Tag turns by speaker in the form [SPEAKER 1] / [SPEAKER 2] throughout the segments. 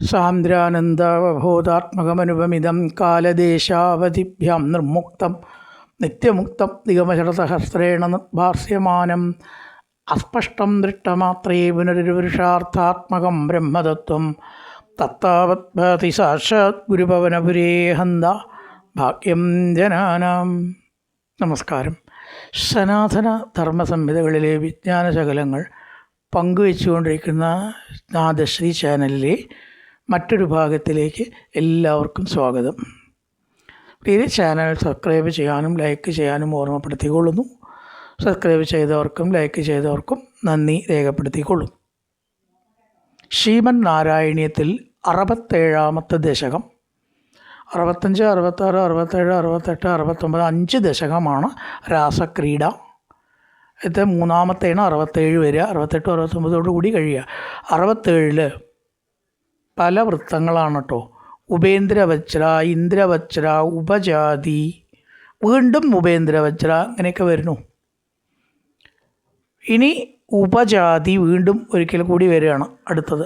[SPEAKER 1] സാന്ദ്രാനന്ദാവബോധാത്മകമനുപമിതം കാലദേശാവധിഭ്യാം നിർമുക്തം നിത്യമുക്തം നിഗമശതസഹസ്രേണ നിർഭാസ്യമാനം അസ്പഷ്ടം ദൃഷ്ടമാത്രേ പുനരുപുരുഷാർത്ഥാത്മകം ബ്രഹ്മതത്വം തത്താവത്ഭവതി സാക്ഷാത് ഗുരുഭവനപുരേ ഹന്ത ഭാഗ്യം ജനാനാം. നമസ്കാരം. സനാതന ധർമ്മസംഹിതകളിലെ വിജ്ഞാനശകലങ്ങൾ പങ്കുവെച്ചുകൊണ്ടിരിക്കുന്ന നാദശ്രീ ചാനലിലെ മറ്റൊരു ഭാഗത്തിലേക്ക് എല്ലാവർക്കും സ്വാഗതം. ഈ ചാനൽ സബ്സ്ക്രൈബ് ചെയ്യാനും ലൈക്ക് ചെയ്യാനും ഓർമ്മപ്പെടുത്തിക്കൊള്ളുന്നു. സബ്സ്ക്രൈബ് ചെയ്തവർക്കും ലൈക്ക് ചെയ്തവർക്കും നന്ദി രേഖപ്പെടുത്തിക്കൊള്ളും. ശ്രീമൻ നാരായണീയത്തിൽ 67-ാമത്തെ ദശകം, 65, 66, 67, 68, 69 5 ദശകമാണ് രാസക്രീഡ. ഇത് മൂന്നാമത്തേണ് 67 വരിക. 68, 69 കൂടി കഴിയുക. 67 പല വൃത്തങ്ങളാണ് കേട്ടോ. ഉപേന്ദ്രവജ്ര, ഇന്ദ്രവജ്ര, ഉപജാതി, വീണ്ടും ഉപേന്ദ്രവജ്ര, അങ്ങനെയൊക്കെ വരുന്നു. ഇനി ഉപജാതി വീണ്ടും ഒരിക്കൽ കൂടി വരികയാണ്. അടുത്തത്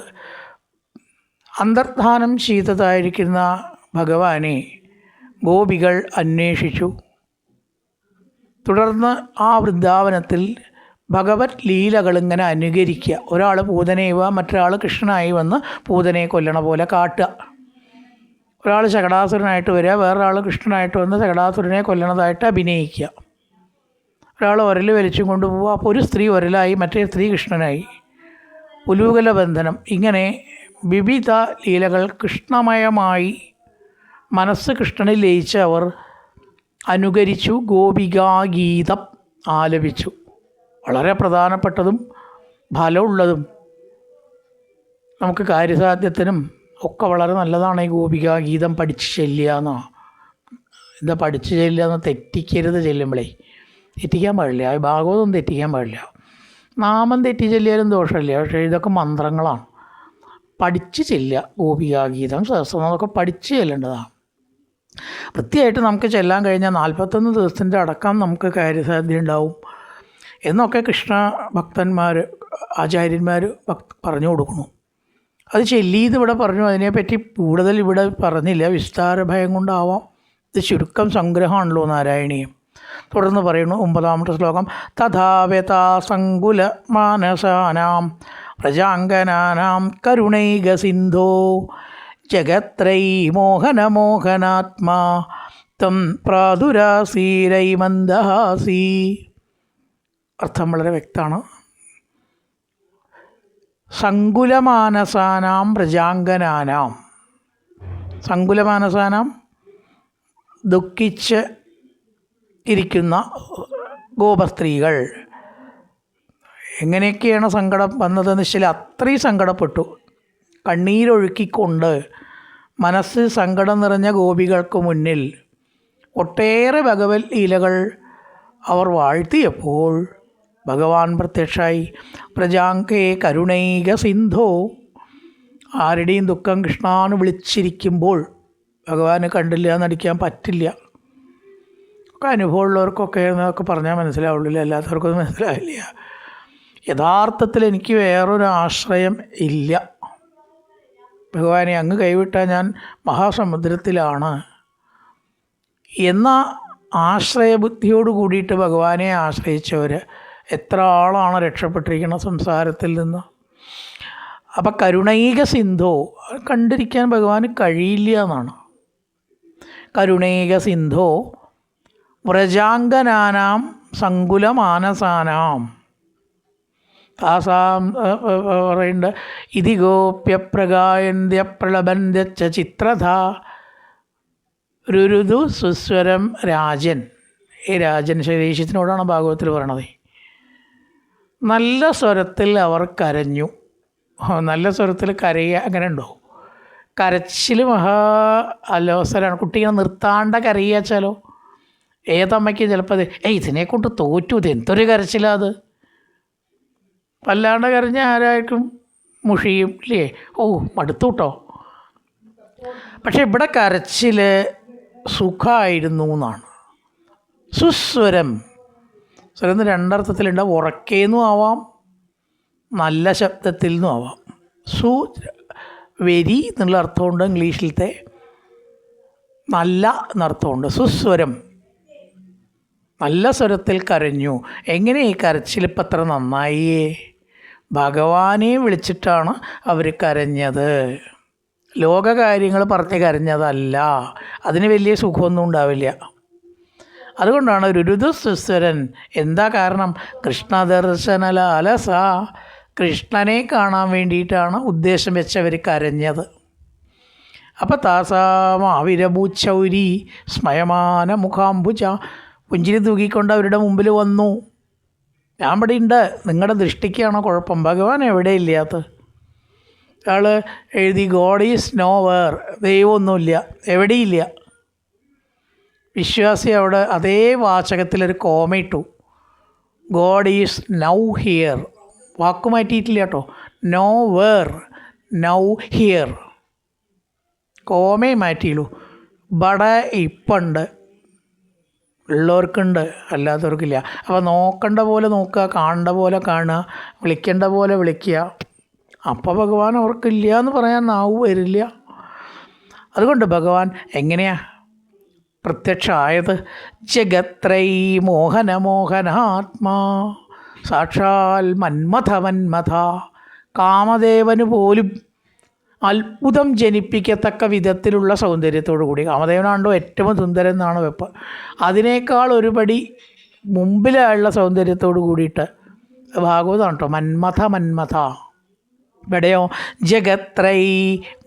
[SPEAKER 1] അന്തർധാനം ചെയ്തതായിരിക്കുന്ന ഭഗവാനെ ഗോപികൾ അന്വേഷിച്ചു. തുടർന്ന് ആ വൃന്ദാവനത്തിൽ ഭഗവത് ലീലകളിങ്ങനെ അനുകരിക്കുക. ഒരാൾ പൂതനയുവ, മറ്റൊരാൾ കൃഷ്ണനായി വന്ന് പൂതനയെ കൊല്ലണ പോലെ കാട്ടുക. ഒരാൾ ശകടാസുരനായിട്ട് വരിക, വേറൊരാൾ കൃഷ്ണനായിട്ട് വന്ന് ശകടാസുരനെ കൊല്ലണതായിട്ട് അഭിനയിക്കുക. ഒരാൾ ഉരൽ വലിച്ചും കൊണ്ടുപോവുക. അപ്പോൾ ഒരു സ്ത്രീ ഉരലായി, മറ്റേ സ്ത്രീ കൃഷ്ണനായി. ഉലൂകല ബന്ധനം, ഇങ്ങനെ വിവിധ ലീലകൾ കൃഷ്ണമയമായി മനസ്സ് കൃഷ്ണനിൽ ലയിച്ച് അവർ അനുകരിച്ചു. ഗോപികാഗീതം ആലപിച്ചു. വളരെ പ്രധാനപ്പെട്ടതും ഫലമുള്ളതും നമുക്ക് കാര്യസാധ്യത്തിനും ഒക്കെ വളരെ നല്ലതാണ് ഈ ഗോപികാഗീതം പഠിച്ച് ചെല്ലുക എന്നാണ്. എന്താ പഠിച്ച് ചെല്ലുക എന്ന് തെറ്റിക്കരുത്. ചെല്ലുമ്പോഴേ തെറ്റിക്കാൻ പാടില്ല. ആ ഭാഗവതം തെറ്റിക്കാൻ പാടില്ല. നാമം തെറ്റി ചെല്ലിയാലും ദോഷമില്ല. പക്ഷേ ഇതൊക്കെ മന്ത്രങ്ങളാണ്. പഠിച്ച് ചെല്ലുക. ഗോപികാഗീതം, സഹസ്രനാമമൊക്കെ പഠിച്ച് ചെല്ലേണ്ടതാണ്. വൃത്തിയായിട്ട് നമുക്ക് ചെല്ലാൻ കഴിഞ്ഞാൽ 41 ദിവസത്തിൻ്റെ അടക്കം നമുക്ക് കാര്യസാധ്യത ഉണ്ടാവും എന്നൊക്കെ കൃഷ്ണ ഭക്തന്മാർ, ആചാര്യന്മാർ പറഞ്ഞു കൊടുക്കുന്നു. അത് ചെല്ലിയത് ഇവിടെ പറഞ്ഞു. അതിനെപ്പറ്റി കൂടുതൽ ഇവിടെ പറഞ്ഞില്ല. വിസ്താര ഭയം കൊണ്ടാവാം. ഇത് ചുരുക്കം സംഗ്രഹമാണല്ലോ നാരായണീയം. തുടർന്ന് പറയുന്നു 9-ാമത്തെ ശ്ലോകം. തഥാവ്യതാസങ്കുല മാനസാനാം പ്രജാംഗനാനാം കരുണൈക സിന്ധോ ജഗത്രൈ മോഹനമോഹനാത്മാ തം പ്രാദുരാസീരൈ മന്ദഹാസി. അർത്ഥം വളരെ വ്യക്തമാണ്. സങ്കുലമാനസാനാം പ്രജാംഗനാനാം, സങ്കുലമാനസാനാം ദുഃഖിച്ച് ഇരിക്കുന്ന ഗോപസ്ത്രീകൾ. എങ്ങനെയൊക്കെയാണ് സങ്കടം വന്നതെന്ന് വെച്ചാൽ അത്രയും സങ്കടപ്പെട്ടു. കണ്ണീരൊഴുക്കിക്കൊണ്ട് മനസ്സ് സങ്കടം നിറഞ്ഞ ഗോപികൾക്ക് മുന്നിൽ ഒട്ടേറെ ഭഗവത് ലീലകൾ അവർ വാഴ്ത്തിയപ്പോൾ ഭഗവാൻ പ്രത്യക്ഷമായി. പ്രജാങ്കേ കരുണൈക സിന്ധോ, ആരുടെയും ദുഃഖം കൃഷ്ണാന്ന് വിളിച്ചിരിക്കുമ്പോൾ ഭഗവാന് കണ്ടില്ല എന്നടിക്കാൻ പറ്റില്ല. ഒക്കെ അനുഭവമുള്ളവർക്കൊക്കെ എന്നൊക്കെ പറഞ്ഞാൽ മനസ്സിലാവുള്ളൂ. അല്ലാത്തവർക്കൊന്നും മനസ്സിലാവില്ല. യഥാർത്ഥത്തിൽ എനിക്ക് വേറൊരു ആശ്രയം ഇല്ല. ഭഗവാനെ അങ്ങ് കൈവിട്ടാൽ ഞാൻ മഹാസമുദ്രത്തിലാണ് എന്ന ആശ്രയബുദ്ധിയോട് കൂടിയിട്ട് ഭഗവാനെ ആശ്രയിച്ചവർ എത്ര ആളാണ് രക്ഷപ്പെട്ടിരിക്കുന്ന സംസാരത്തിൽ നിന്ന്. അപ്പം കരുണൈക സിന്ധോ, കണ്ടിരിക്കാൻ ഭഗവാന് കഴിയില്ല എന്നാണ്. കരുണൈക സിന്ധോ വ്രജാംഗനാനാം സങ്കുലമാനസാനാം താസാം പറയുന്നുണ്ട്. ഇതി ഗോപ്യപ്രഗായന്ത്യ പ്രളബന്ധ്യ ചിത്രധ രുരുതു സുസ്വരം രാജൻ. ഈ രാജൻ ശരീരത്തിനോടാണ് ഭാഗവത്തിൽ പറയണത്. നല്ല സ്വരത്തിൽ അവർ കരഞ്ഞു. നല്ല സ്വരത്തിൽ കരയുക അങ്ങനെ ഉണ്ടോ? കരച്ചിൽ മഹാ അലോസരമാണ്. കുട്ടികളെ നിർത്താണ്ട കരയാച്ചാലോ ഏതമ്മയ്ക്ക് ചിലപ്പോൾ അത് ഇതിനെക്കൊണ്ട് തോറ്റു, ഇത് എന്തൊരു കരച്ചിലാണ് അത്. വല്ലാണ്ട് കരഞ്ഞ ആരായിരിക്കും മുഷിയും ഇല്ലേ? ഓ മടുത്തു കേട്ടോ. പക്ഷെ ഇവിടെ കരച്ചിൽ സുഖമായിരുന്നു എന്നാണ്. സുസ്വരം, സ്വരം രണ്ടർത്ഥത്തിലുണ്ട്. ഉറക്കേന്നും ആവാം, നല്ല ശബ്ദത്തിൽ നിന്നും ആവാം. വെരി എന്നുള്ള അർത്ഥമുണ്ട് ഇംഗ്ലീഷിലത്തെ, നല്ല എന്നർത്ഥമുണ്ട്. സുസ്വരം, നല്ല സ്വരത്തിൽ കരഞ്ഞു. എങ്ങനെ ഈ കരച്ചിലിപ്പം അത്ര നന്നായി? ഭഗവാനെ വിളിച്ചിട്ടാണ് അവർ കരഞ്ഞത്, ലോകകാര്യങ്ങൾ പറഞ്ഞ് കരഞ്ഞതല്ല. അതിന് വലിയ സുഖമൊന്നും ഉണ്ടാവില്ല. അതുകൊണ്ടാണ് രുരുതു സുസ്വരൻ. എന്താ കാരണം? കൃഷ്ണദർശനലാലസ, കൃഷ്ണനെ കാണാൻ വേണ്ടിയിട്ടാണ് ഉദ്ദേശം വെച്ചവർ കരഞ്ഞത്. അപ്പം താസാമാവിരഭൂച്ചൗരി സ്മയമാന മുഖാംബുജ, പുഞ്ചിരി തൂക്കിക്കൊണ്ട് അവരുടെ മുമ്പിൽ വന്നു. ഞാൻ ഇവിടെ ഉണ്ട്, നിങ്ങളുടെ ദൃഷ്ടിക്കാണോ കുഴപ്പം? ഭഗവാൻ എവിടെ ഇല്ലാത്ത അയാൾ എഴുതി ഗോഡ് ഈസ് നോ വെയർ, ദൈവമൊന്നുമില്ല, എവിടെയില്ല. വിശ്വാസി അവിടെ അതേ വാചകത്തിലൊരു കോമയിട്ടു, ഗോഡ് ഈസ് നൗ ഹിയർ. വാക്ക് മാറ്റിയിട്ടില്ല കേട്ടോ, നോ വേർ, നൗ ഹിയർ. കോമേ മാറ്റിയുള്ളൂ. ഇവിടെ ഇപ്പുണ്ട്, ഉള്ളവർക്കുണ്ട്, അല്ലാത്തവർക്കില്ല. അപ്പോൾ നോക്കേണ്ട പോലെ നോക്കുക, കാണേണ്ട പോലെ കാണുക, വിളിക്കേണ്ട പോലെ വിളിക്കുക. അപ്പോൾ ഭഗവാൻ അവർക്കില്ല എന്ന് പറയാൻ നാവ് വരില്ല. അതുകൊണ്ട് ഭഗവാൻ എങ്ങനെയാ പ്രത്യക്ഷമായത്? ജഗത്രൈ മോഹനമോഹനാത്മാ സാക്ഷാൽ മന്മഥ മന്മഥ. കാമദേവന് പോലും അത്ഭുതം ജനിപ്പിക്കത്തക്ക വിധത്തിലുള്ള സൗന്ദര്യത്തോടു കൂടി. കാമദേവനാണല്ലോ ഏറ്റവും സുന്ദരൻ എന്നാണ് വെപ്പ്. അതിനേക്കാൾ ഒരുപടി മുമ്പിലുള്ള സൗന്ദര്യത്തോടു കൂടിയിട്ട് ഭാഗവതമാണ് കേട്ടോ. മന്മഥ മന്മഥ. ഇവിടെയോ ജഗത്രൈ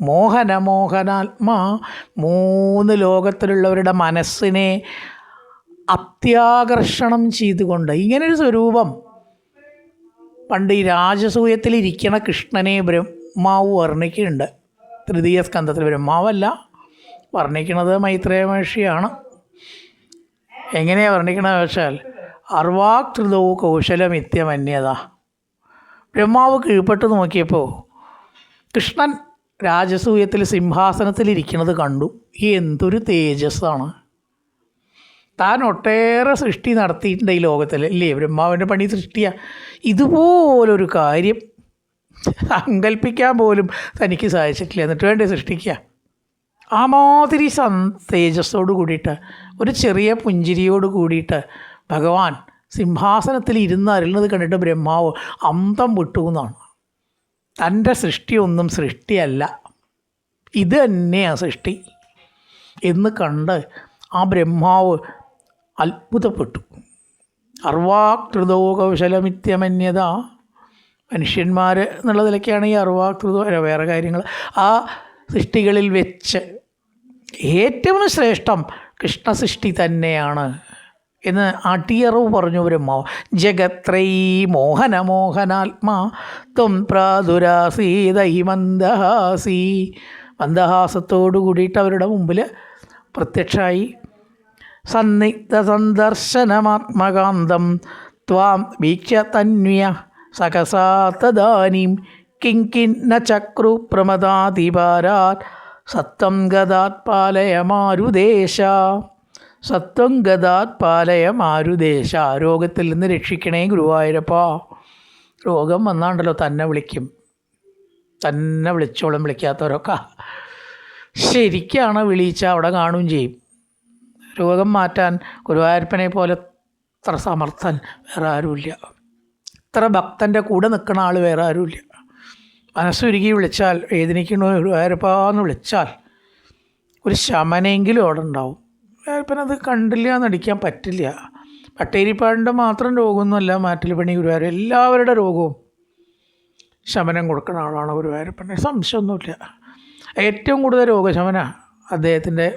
[SPEAKER 1] മോഹനമോഹനാത്മാ, 3 ലോകത്തിലുള്ളവരുടെ മനസ്സിനെ അത്യാകർഷണം ചെയ്തുകൊണ്ട് ഇങ്ങനൊരു സ്വരൂപം. പണ്ട് ഈ രാജസൂയത്തിലിരിക്കണ കൃഷ്ണനെ ബ്രഹ്മാവ് വർണ്ണിക്കുന്നുണ്ട്. 3ാം സ്കന്ധത്തിൽ ബ്രഹ്മാവല്ല വർണ്ണിക്കുന്നത്, മൈത്രേയ മഹർഷിയാണ്. എങ്ങനെയാണ് വർണ്ണിക്കണമെന്ന് വെച്ചാൽ അർവാകൃതോ കൗശലമിത്യമന്യത. ബ്രഹ്മാവ് കീഴ്പ്പെട്ട് നോക്കിയപ്പോൾ കൃഷ്ണൻ രാജസൂയത്തിൽ സിംഹാസനത്തിലിരിക്കുന്നത് കണ്ടു. എന്തൊരു തേജസ്സാണ്! താൻ ഒട്ടേറെ സൃഷ്ടി നടത്തിയിട്ടുണ്ട് ഈ ലോകത്തിൽ, ഇല്ലേ? ബ്രഹ്മാവിൻ്റെ പണി സൃഷ്ടിയാണ്. ഇതുപോലൊരു കാര്യം സങ്കല്പിക്കാൻ പോലും തനിക്ക് സാധിച്ചിട്ടില്ല, എന്നിട്ട് വേണ്ടേ സൃഷ്ടിക്കുക. ആ മാതിരി തേജസ്സോട് കൂടിയിട്ട്, ഒരു ചെറിയ പുഞ്ചിരിയോട് കൂടിയിട്ട് ഭഗവാൻ സിംഹാസനത്തിൽ ഇരുന്ന് അരുളുന്നത് കണ്ടിട്ട് ബ്രഹ്മാവ് അന്തം വിട്ടു എന്നാണ്. തൻ്റെ സൃഷ്ടിയൊന്നും സൃഷ്ടിയല്ല, ഇത് തന്നെയാണ് സൃഷ്ടി എന്ന് കണ്ട് ആ ബ്രഹ്മാവ് അത്ഭുതപ്പെട്ടു. അർവാകൃതോ കൗശലമിത്യമന്യത. മനുഷ്യന്മാർ എന്നുള്ള നിലയ്ക്കാണ് ഈ അർവാകൃതോ, വേറെ കാര്യങ്ങൾ. ആ സൃഷ്ടികളിൽ വെച്ച് ഏറ്റവും ശ്രേഷ്ഠം കൃഷ്ണസൃഷ്ടി തന്നെയാണ് എന്ന് അടിയറവ് പറഞ്ഞു ബ്രഹ്മാവ്. ജഗത്രൈ മോഹനമോഹനാത്മാ ത്വം പ്രാദുരാസീതൈ മന്ദഹാസി. മന്ദഹാസത്തോടു കൂടിയിട്ട് അവരുടെ മുമ്പിൽ പ്രത്യക്ഷമായി. സന്നിഗ്ധ സന്ദർശനമാത്മകാന്തം ത്വാം വീക്ഷ്യ തന്വ്യ സകസാ തദാനീം കിങ്കിന്ന ചക്രു പ്രമദാതിപാരാത് സത്വം ഗദാത് പാലയ മാരുദേശ. സത്വം ഗദാത് പാലയ മാരുദേശ. രോഗത്തിൽ നിന്ന് രക്ഷിക്കണേ ഗുരുവായൂരപ്പ. രോഗം വന്നാണ്ടല്ലോ തന്നെ വിളിക്കും, തന്നെ വിളിച്ചോളും. വിളിക്കാത്തവരൊക്കെ ശരിക്കാണ് വിളിച്ചാൽ അവിടെ കാണുകയും ചെയ്യും. രോഗം മാറ്റാൻ ഗുരുവായൂരപ്പനെ പോലെ ഇത്ര സമർത്ഥൻ വേറെ ആരുമില്ല. ഇത്ര ഭക്തൻ്റെ കൂടെ നിൽക്കുന്ന ആൾ വേറെ ആരുമില്ല. മനസ്സുരുകി വിളിച്ചാൽ, വേദനിക്കണോ ഗുരുവായൂരപ്പാന്ന് വിളിച്ചാൽ ഒരു ശമനെങ്കിലും അവിടെ ഉണ്ടാവും. ഗുരുവായൂരപ്പനത് കണ്ടില്ല എന്നടിക്കാൻ പറ്റില്ല. പട്ടേരിപ്പാടിൻ്റെ മാത്രം രോഗമൊന്നുമല്ല മാറ്റിൽ പണി ഗുരുവായൂർ. എല്ലാവരുടെ രോഗവും ശമനം കൊടുക്കുന്ന ആളാണ് ഗുരുവായൂരപ്പൻ, സംശയമൊന്നുമില്ല. ഏറ്റവും കൂടുതൽ രോഗശമന അദ്ദേഹത്തിൻ്റെ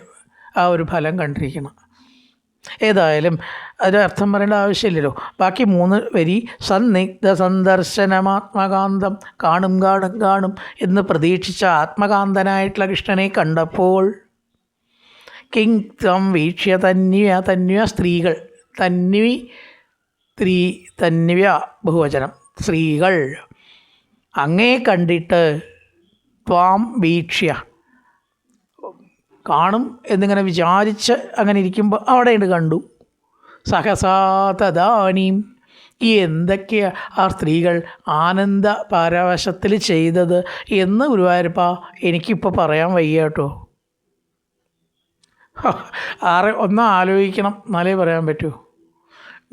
[SPEAKER 1] ആ ഒരു ഫലം കണ്ടിരിക്കണം. ഏതായാലും അതിനർത്ഥം പറയേണ്ട ആവശ്യമില്ലല്ലോ. ബാക്കി 3 വരി സന്നിഗ്ധ സന്ദർശനമാത്മകാന്തം. കാണും കാണും കാണും എന്ന് പ്രതീക്ഷിച്ച ആത്മകാന്തനായിട്ടുള്ള കൃഷ്ണനെ കണ്ടപ്പോൾ കിങ് ത്വം വീക്ഷ്യ തന്വ്യ. തന്വ്യ സ്ത്രീകൾ, തന്വ്യ ബഹുവചനം സ്ത്രീകൾ. അങ്ങേ കണ്ടിട്ട് ത്വാം വീക്ഷ്യ, കാണും എന്നിങ്ങനെ വിചാരിച്ച് അങ്ങനെ ഇരിക്കുമ്പോൾ അവിടെയുണ്ട് കണ്ടു. സഹസാ തദാനീം, ഈ എന്തൊക്കെയാണ് ആ സ്ത്രീകൾ ആനന്ദ പാരവശത്തിൽ ചെയ്തത് എന്ന് ഗുരുവായൂരപ്പ എനിക്കിപ്പോൾ പറയാൻ വയ്യ കേട്ടോ. ഒന്ന് ആലോചിക്കണം, എന്നാലേ പറയാൻ പറ്റൂ.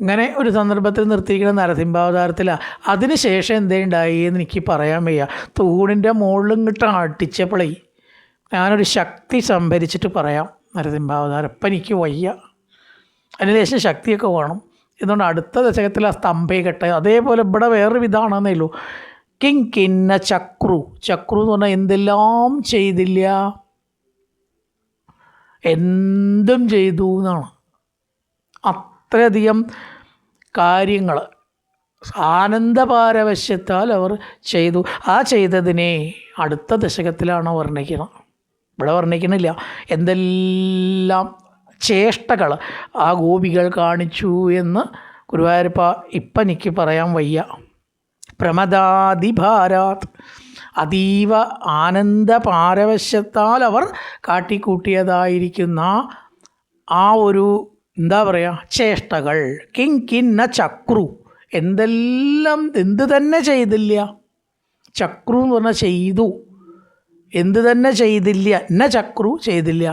[SPEAKER 1] ഇങ്ങനെ ഒരു സന്ദർഭത്തിൽ നിർത്തിയിരിക്കുന്ന നരസിംഹാവതാരത്തിലാണ്. അതിന് ശേഷം എന്തേണ്ടായി എന്ന് എനിക്ക് പറയാൻ വയ്യ. തൂണിൻ്റെ മുകളിലും ഇങ്ങോട്ട് അടിച്ചപ്പോഴേ ഞാനൊരു ശക്തി സംഭരിച്ചിട്ട് പറയാം നരസിംഹാവതാരം. ഇപ്പം എനിക്ക് വയ്യ, അതിന് ശേഷം ശക്തിയൊക്കെ വേണം. അതുകൊണ്ട് അടുത്ത ദശകത്തിൽ ആ സ്തംഭയിക്കട്ടെ. അതേപോലെ ഇവിടെ വേറൊരു വിധമാണെന്നേ ഉള്ളൂ. കിന്ന ചക്രു. ചക്രു എന്ന് പറഞ്ഞാൽ എന്തെല്ലാം ചെയ്തില്ല, എന്തും ചെയ്തു എന്നാണ്. അത്രയധികം കാര്യങ്ങൾ ആനന്ദപാരവശ്യത്താൽ അവർ ചെയ്തു. ആ ചെയ്തതിനെ അടുത്ത ദശകത്തിലാണ് വർണ്ണിക്കുന്നത്, ഇവിടെ വർണ്ണിക്കുന്നില്ല. എന്തെല്ലാം ചേഷ്ടകൾ ആ ഗോപികൾ കാണിച്ചു എന്ന് ഗുരുവായൂരപ്പ ഇപ്പം എനിക്ക് പറയാൻ വയ്യ. പ്രമദാതിഭാരാത്, അതീവ ആനന്ദ പാരവശ്യത്താൽ അവർ കാട്ടിക്കൂട്ടിയതായിരിക്കുന്ന ആ ഒരു എന്താ പറയുക ചേഷ്ടകൾ. കിന്ന ചക്രു, എന്തെല്ലാം എന്ത് തന്നെ ചെയ്തില്ല. ചക്രു എന്ന് പറഞ്ഞാൽ ചെയ്തു, എന്ത് തന്നെ ചെയ്തില്ല. ചക്രു ചെയ്തില്ല.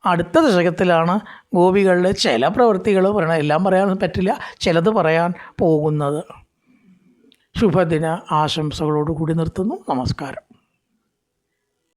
[SPEAKER 1] അടുത്ത ദശകത്തിലാണ് ഗോപികളുടെ ചില പ്രവൃത്തികൾ പറയണം. എല്ലാം പറയാൻ പറ്റില്ല, ചിലത് പറയാൻ പോകുന്നത്. ശുഭദിന ആശംസകളോടുകൂടി നിർത്തുന്നു. നമസ്കാരം.